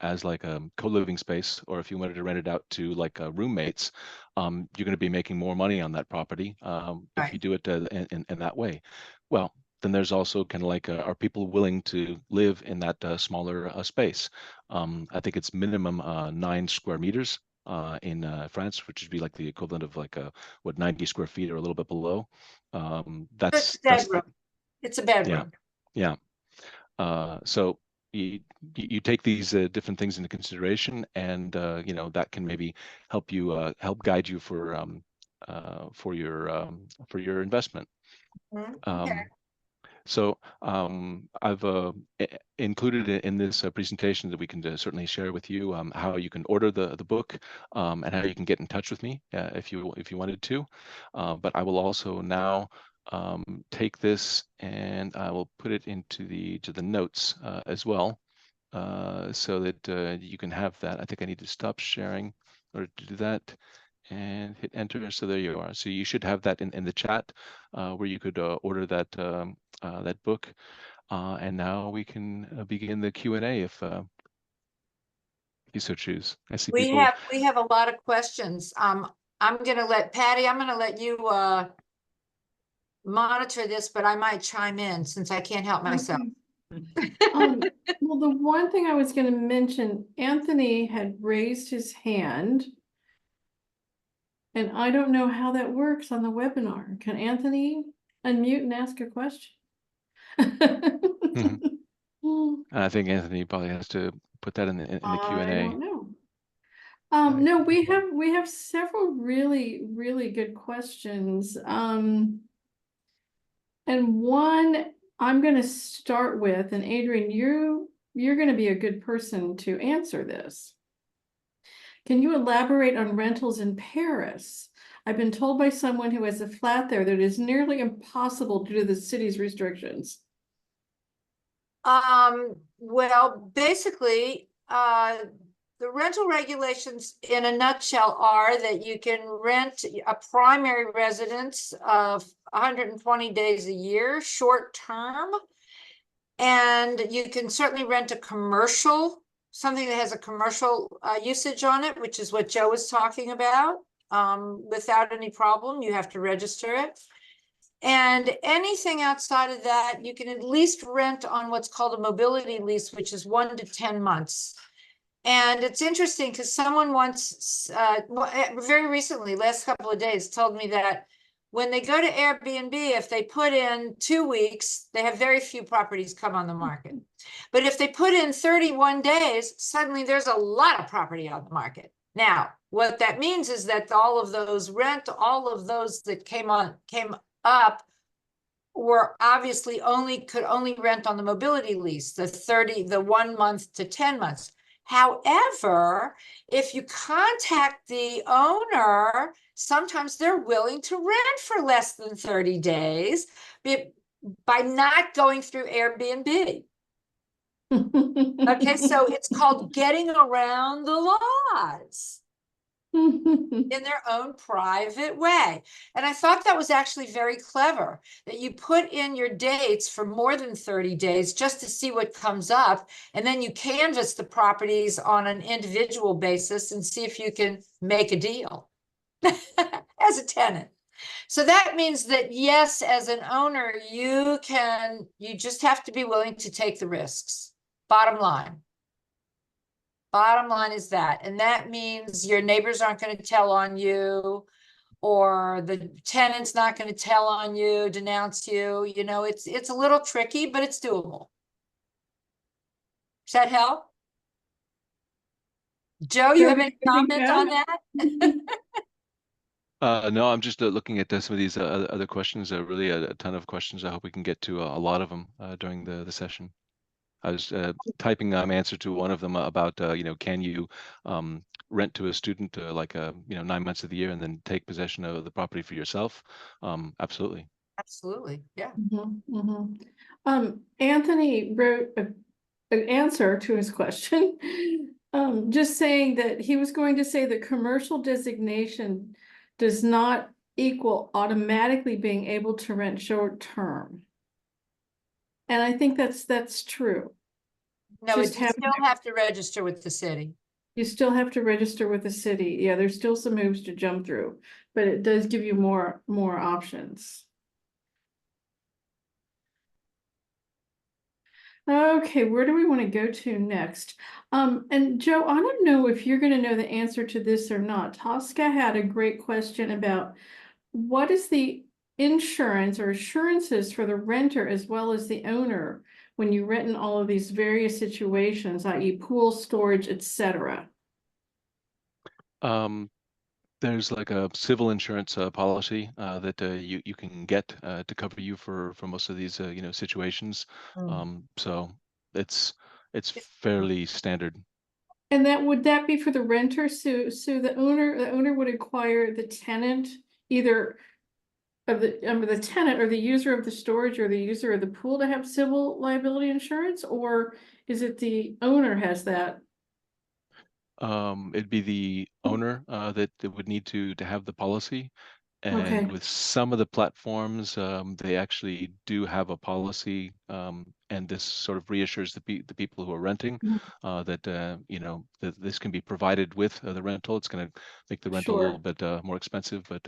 as like a co-living space, or if you wanted to rent it out to like roommates, you're going to be making more money on that property if you do it in that way. Well, then there's also kind of like, are people willing to live in that smaller space? I think it's minimum 9 square meters in France, which would be like the equivalent of like 90 square feet or a little bit below. It's a That's bedroom. It's a yeah, bedroom. yeah. So you take these different things into consideration, and that can maybe help guide you for for your investment. Okay. So I've included in this presentation that we can certainly share with you how you can order the book and how you can get in touch with me if you wanted to. But I will also now take this and I will put it into the notes as well, so that you can have that. I think I need to stop sharing in order to do that and hit enter. So there you are. So you should have that in the chat where you could order that book. And now we can begin the Q&A if you so choose. I see We people. have a lot of questions. I'm gonna let Patty, I'm gonna let you monitor this, but I might chime in since I can't help myself. Well, the one thing I was going to mention, Anthony had raised his hand. And I don't know how that works on the webinar. Can Anthony unmute and ask a question? I think Anthony probably has to put that in the I Q&A. don't know. No, we have several really good questions. And one I'm going to start with, and Adrian, you're going to be a good person to answer this. Can you elaborate on rentals in Paris? I've been told by someone who has a flat there that it is nearly impossible due to the city's restrictions. Well, basically, the rental regulations in a nutshell are that you can rent a primary residence of 120 days a year, short term. And you can certainly rent a commercial, something that has a commercial usage on it, which is what Joe was talking about, without any problem. You have to register it. And anything outside of that, you can at least rent on what's called a mobility lease, which is 1 to 10 months. And it's interesting because someone once, very recently, last couple of days, told me that when they go to Airbnb, if they put in 2 weeks, they have very few properties come on the market. But if they put in 31 days, suddenly there's a lot of property on the market. Now, what that means is that all of those that came up were obviously could only rent on the mobility lease, the 1 month to 10 months. However, if you contact the owner, sometimes they're willing to rent for less than 30 days by not going through Airbnb. Okay, so it's called getting around the laws in their own private way. And I thought that was actually very clever, that you put in your dates for more than 30 days just to see what comes up. And then you canvass the properties on an individual basis and see if you can make a deal as a tenant. So that means that, yes, as an owner, you just have to be willing to take the risks. Bottom line. Bottom line is that, and that means your neighbors aren't going to tell on you, or the tenant's not going to tell on you, denounce you. You know, it's a little tricky, but it's doable. Does that help? Joe, you have any comment on that? No, I'm just looking at some of these other questions. Really a ton of questions. I hope we can get to a lot of them during the session. I was typing answer to one of them about can you rent to a student 9 months of the year and then take possession of the property for yourself? Absolutely. Absolutely, yeah. Anthony wrote an answer to his question, just saying that he was going to say that commercial designation does not equal automatically being able to rent short term. And I think that's true. No, you still have to register with the city. You still have to register with the city. Yeah, there's still some hoops to jump through, but it does give you more options. Okay, where do we want to go to next? And Joe, I don't know if you're going to know the answer to this or not. Tosca had a great question about what is the insurance or assurances for the renter as well as the owner when you rent in all of these various situations, i.e. pool, storage, etc. There's like a civil insurance policy that you can get to cover you for most of these situations. So it's fairly standard. And would that be for the renter? So the owner would acquire the tenant, either of the tenant or the user of the storage or the user of the pool to have civil liability insurance, or is it the owner has that? It'd be the owner that would need to have the policy. Okay. And with some of the platforms, they actually do have a policy, and this sort of reassures the people who are renting that that this can be provided with the rental. It's going to make the rental a little Sure. bit more expensive, but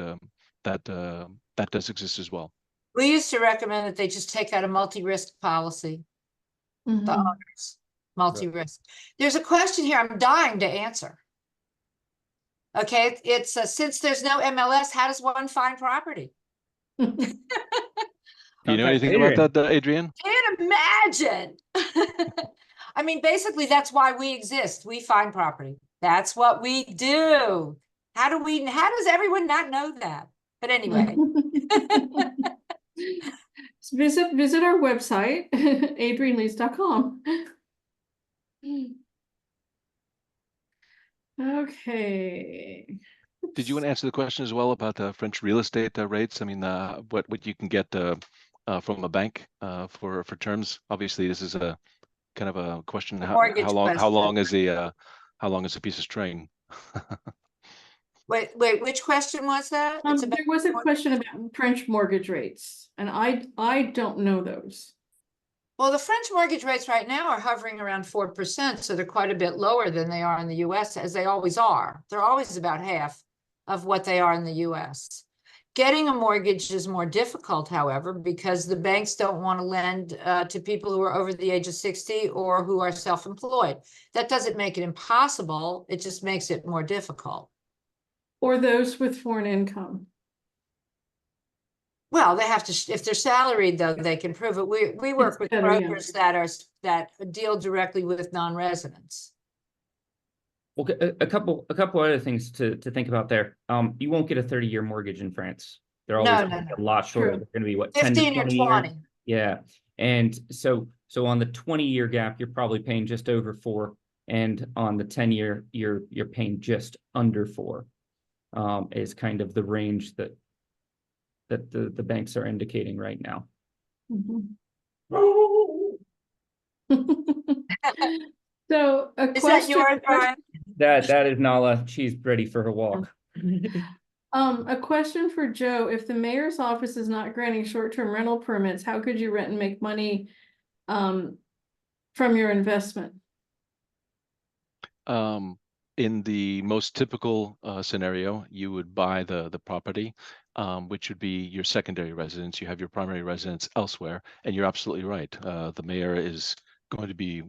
that does exist as well. We used to recommend that they just take out a multi-risk policy, the Mhm. owners, multi-risk. There's a question here I'm dying to answer. Okay, it's since there's no MLS, how does one find property? Do you know Okay, anything about Adrian. that, Adrian? Can't imagine. I mean, basically, that's why we exist. We find property. That's what we do. How does everyone not know that? But anyway. Visit our website, adrianleeds.com. Okay. Did you want to answer the question as well about the French real estate rates? I mean, what you can get from a bank for terms? Obviously, this is a kind of a question. Mortgage How question. long is a piece of string? Wait, which question was that? It's about There was a question about French mortgage rates, and I don't know those. well, the French mortgage rates right now are hovering around 4%, so they're quite a bit lower than they are in the US, as they always are. They're always about half of what they are in the US. Getting a mortgage is more difficult, however, because the banks don't want to lend to people who are over the age of 60 or who are self-employed. That doesn't make it impossible, it just makes it more difficult. Or those with foreign income. Well, they have to, if they're salaried, though, they can prove it. We work with better, yeah. brokers that deal directly with non-residents. Well, a couple other things to think about there. You won't get a 30-year mortgage in France. They're always No, gonna no, be a no. lot shorter. True. They're going to be what, 10 to 15 or 20 years? 20. Yeah. And so on the 20-year gap, you're probably paying just over 4, and on the 10-year, you're paying just under 4. Is kind of the range that the banks are indicating right now. Mhm. So a Is that question. yours, Brian? That is Nala. She's ready for her walk. A question for Joe. If the mayor's office is not granting short-term rental permits, how could you rent and make money from your investment? In the most typical scenario, you would buy the property, which would be your secondary residence. You have your primary residence elsewhere, and you're absolutely right. The mayor is going to be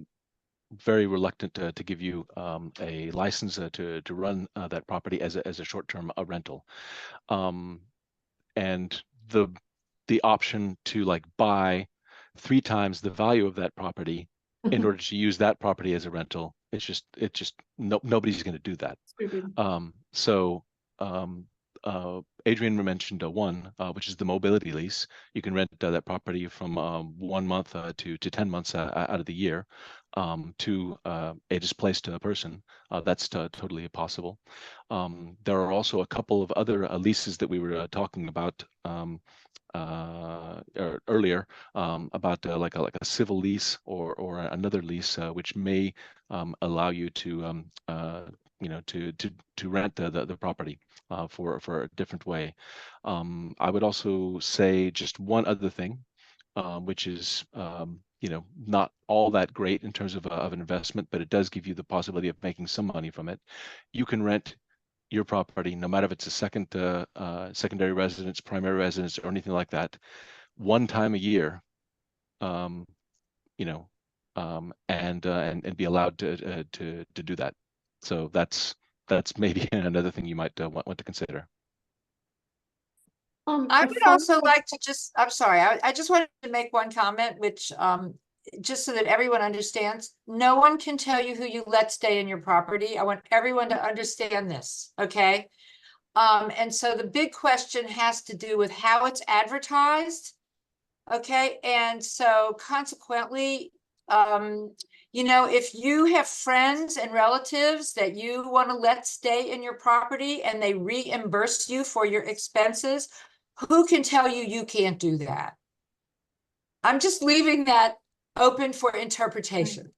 very reluctant to give you a license to run that property as a short-term rental. And the option to like buy 3 times the value of that property in order to use that property as a rental, it's just nobody's going to do that. Stupid. So Adrian mentioned one, which is the mobility lease. You can rent that property from 1 month to 10 months out of the year to a displaced person. That's totally possible. There are also a couple of other leases that we were talking about earlier about like a civil lease or another lease which may allow you to to rent the property for a different way. I would also say just one other thing, which is not all that great in terms of an investment, but it does give you the possibility of making some money from it. You can rent your property, no matter if it's a secondary residence, primary residence, or anything like that, 1 time a year, and be allowed to do that. So that's maybe another thing you might want to consider. I would also like to I'm sorry, I just wanted to make one comment, which just so that everyone understands, no one can tell you who you let stay in your property. I want everyone to understand this, okay? And so the big question has to do with how it's advertised. Okay, and so consequently, you know, if you have friends and relatives that you want to let stay in your property and they reimburse you for your expenses, who can tell you you can't do that? I'm just leaving that open for interpretation.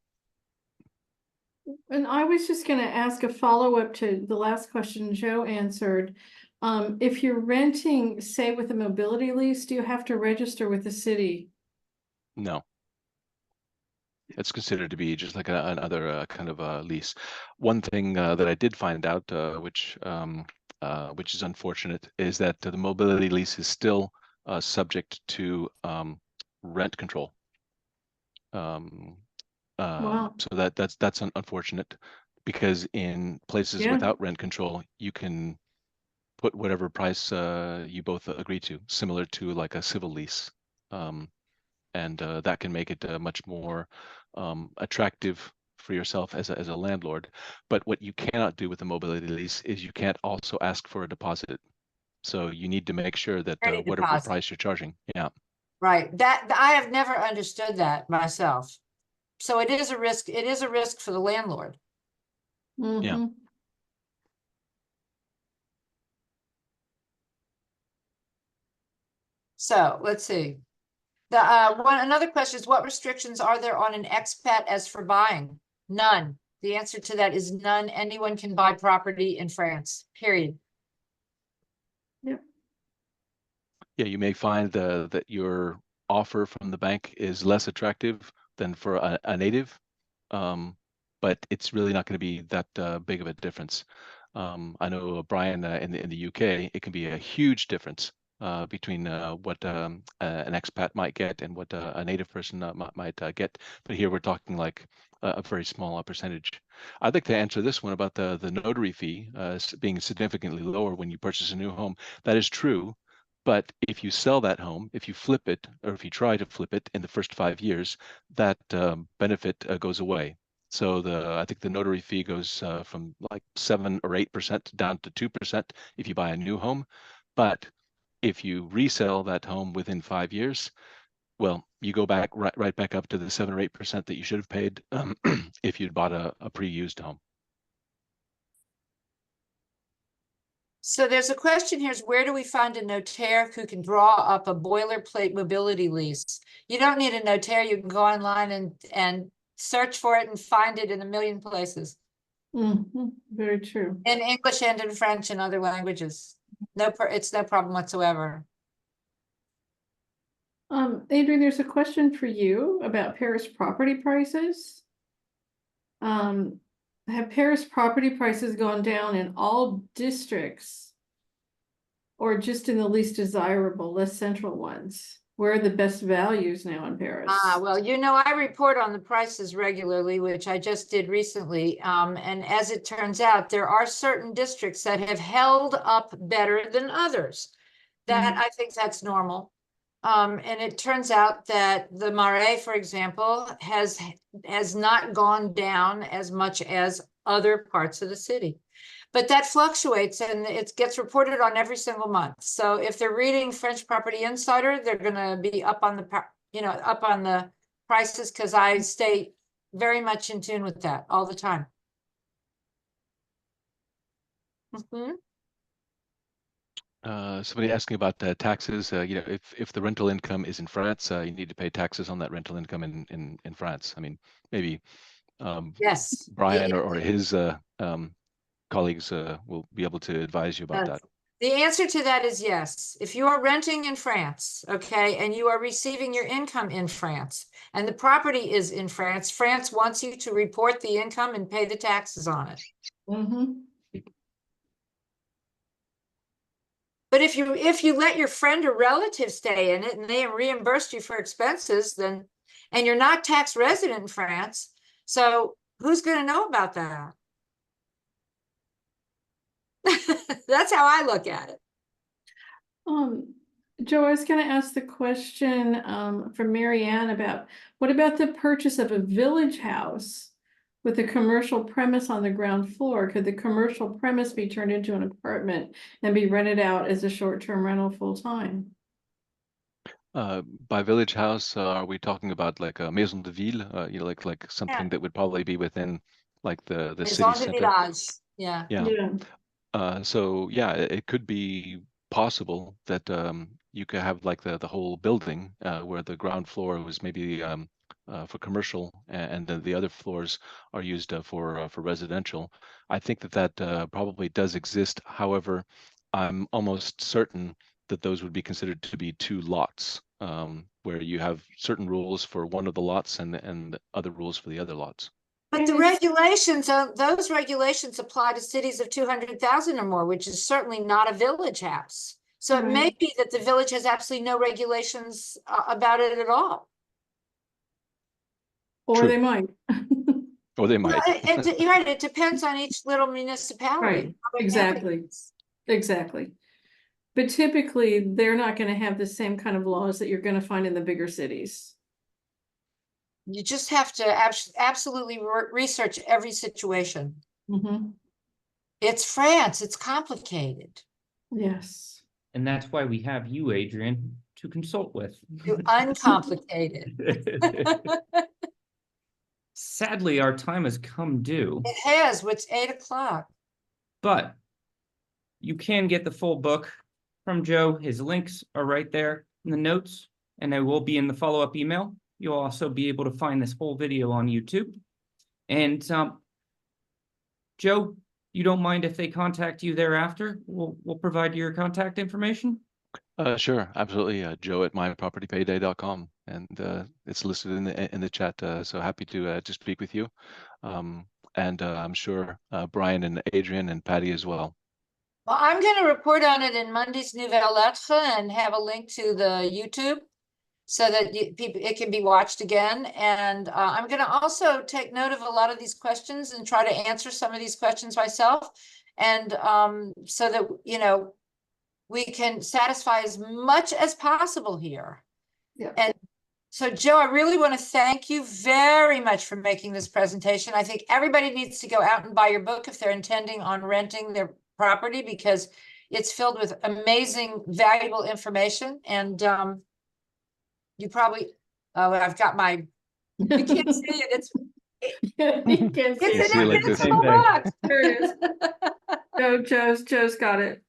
And I was just gonna ask a follow-up to the last question Joe answered. If you're renting, say with a mobility lease, do you have to register with the city? No. It's considered to be just like another kind of lease. One thing that I did find out, which is unfortunate, is that the mobility lease is still subject to rent control. Wow. So that's unfortunate, because in places Yeah. without rent control, you can put whatever price you both agree to, similar to like a civil lease. And that can make it much more attractive for yourself as a landlord. But what you cannot do with a mobility lease is you can't also ask for a deposit. So you need to make sure that Any whatever deposit. price you're charging, yeah. Right, that I have never understood that myself. So it is a risk, it is a risk for the landlord. Mhm. So let's see. The another question is, what restrictions are there on an expat as for buying? None. The answer to that is none. Anyone can buy property in France, period. Yeah, you may find that your offer from the bank is less attractive than for a native, but it's really not going to be that big of a difference. I know Brian in the UK, it can be a huge difference between what an expat might get and what a native person might get. But here we're talking like a very small percentage. I'd like to answer this one about the notary fee being significantly lower when you purchase a new home. That is true. But if you sell that home, if you flip it, or if you try to flip it in the first 5 years, that benefit goes away. So I think the notary fee goes from like 7 or 8% down to 2% if you buy a new home. But if you resell that home within 5 years, well, you go back right back up to the 7 or 8% that you should have paid if you'd bought a pre-used home. So there's a question here is, where do we find a notaire who can draw up a boilerplate mobility lease? You don't need a notaire. You can go online and search for it and find it in a million places. Very true. In English and in French and other languages. It's no problem whatsoever. Adrian, there's a question for you about Paris property prices. Have Paris property prices gone down in all districts, or just in the least desirable, less central ones? Where are the best values now in Paris? Well, you know, I report on the prices regularly, which I just did recently. And as it turns out, there are certain districts that have held up better than others. That I think that's normal. And it turns out that the Marais, for example, has not gone down as much as other parts of the city. But that fluctuates and it gets reported on every single month. So if they're reading French Property Insider, they're going to be up on the prices, because I stay very much in tune with that all the time. Somebody asking about taxes. You know, if the rental income is in France, you need to pay taxes on that rental income in France. I mean, maybe Yes. Brian or his colleagues will be able to advise you about that. The answer to that is yes. If you are renting in France, okay, and you are receiving your income in France, and the property is in France, France wants you to report the income and pay the taxes on it. But if you let your friend or relative stay in it and they reimbursed you for expenses, then, and you're not tax resident in France, so who's going to know about that? That's how I look at it. Joe, I was going to ask the question from Marianne about, what about the purchase of a village house with a commercial premise on the ground floor, could the commercial premise be turned into an apartment and be rented out as a short-term rental full-time? By village house, are we talking about like a maison de ville? Like something that would probably be within like the city Maison de center. village, yeah. Yeah. Yeah, So yeah, it could be possible that you could have like the whole building where the ground floor was maybe for commercial, and then the other floors are used for residential. I think that probably does exist. However, I'm almost certain that those would be considered to be two lots, where you have certain rules for one of the lots and other rules for the other lots. But the regulations, those regulations apply to cities of 200,000 or more, which is certainly not a village house. So it may Right. be that the village has absolutely no regulations about it at all. or True. they might. Or they Well, might. you're right, it depends on each little municipality. Right, how they exactly. handle it. Exactly. But typically, they're not gonna have the same kind of laws that you're gonna find in the bigger cities. You just have to absolutely research every situation. Mhm. It's France, it's complicated. Yes. And that's why we have you, Adrian, to consult with. Too uncomplicated. Sadly, our time has come due, It has, it's 8 o'clock. but you can get the full book from Joe. His links are right there in the notes, and they will be in the follow-up email. You'll also be able to find this whole video on YouTube. And Joe, you don't mind if they contact you thereafter? We'll provide your contact information. Sure, absolutely. Joe at mypropertypayday.com, and it's listed in the chat. So happy to speak with you, and I'm sure Brian and Adrian and Patty as well. Well, I'm going to report on it in Monday's Nouvelle Lettre and have a link to the YouTube so that people, it can be watched again. And I'm going to also take note of a lot of these questions and try to answer some of these questions myself. And so that, you know, we can satisfy as much as possible here. Yeah. And so, Joe, I really want to thank you very much for making this presentation. I think everybody needs to go out and buy your book if they're intending on renting their property, because it's filled with amazing, valuable information. And you probably, oh, I've got my, you can't see it. It's You can see it's see it an like this. invisible box. There it is. Joe's got it.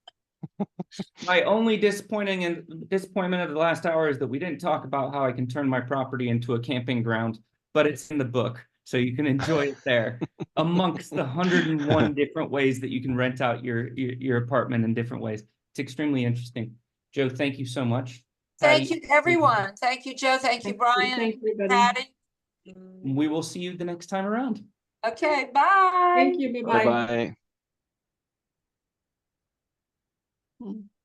My only disappointment of the last hour is that we didn't talk about how I can turn my property into a camping ground, but it's in the book, so you can enjoy it there amongst the 101 different ways that you can rent out your apartment in different ways. It's extremely interesting. Joe, thank you so much. Thank Patty, you, everyone. Thank you, Joe. Thank you, Brian. Thank you, everybody. Patty. we will see you the next time around. Okay, bye. Thank you, bye-bye. Bye-bye.